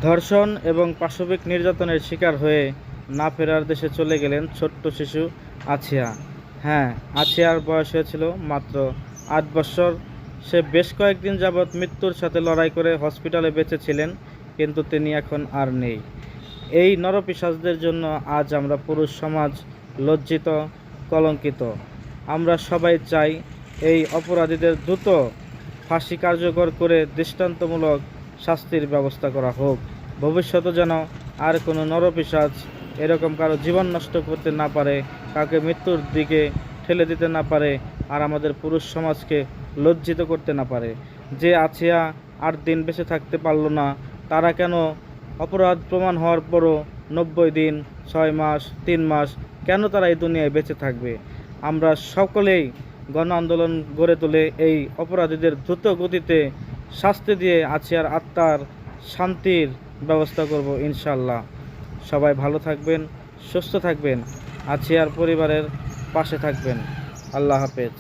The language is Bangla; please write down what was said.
ধর্ষণ এবং পাশবিক নির্যাতনের শিকার হয়ে না ফেরার দেশে চলে গেলেন ছোট্ট শিশু আছিয়া। হ্যাঁ, আছিয়ার বয়স হয়েছিল মাত্র ৮ বৎসর। সে বেশ কয়েকদিন যাবৎ মৃত্যুর সাথে লড়াই করে হসপিটালে বেঁচে ছিলেন, কিন্তু তিনি এখন আর নেই। এই নরপিশাচদের জন্য আজ আমরা পুরুষ সমাজ লজ্জিত, কলঙ্কিত। আমরা সবাই চাই এই অপরাধীদের দ্রুত ফাঁসি কার্যকর করে দৃষ্টান্তমূলক শাস্তির ব্যবস্থা করা হোক। ভবিষ্যতে যেন আর কোনো নরপিশাচ এরকম কারো জীবন নষ্ট করতে না পারে, কাউকে মৃত্যুর দিকে ঠেলে দিতে না পারে, আর আমাদের পুরুষ সমাজকে লজ্জিত করতে না পারে। যে আছিয়া ৮ দিন বেঁচে থাকতে পারল না, তারা কেন অপরাধ প্রমাণ হওয়ার পরও ৯০ দিন, ৬ মাস, ৩ মাস কেন তারা এই দুনিয়ায় বেঁচে থাকবে? আমরা সকলেই গণ আন্দোলন গড়ে তুলে এই অপরাধীদের দ্রুত গতিতে শাস্তি দিয়ে আছিয়ার আত্মার শান্তির ব্যবস্থা করব ইনশাল্লাহ। সবাই ভালো থাকবেন, সুস্থ থাকবেন, আছিয়ার পরিবারের পাশে থাকবেন। আল্লাহ হাফেজ।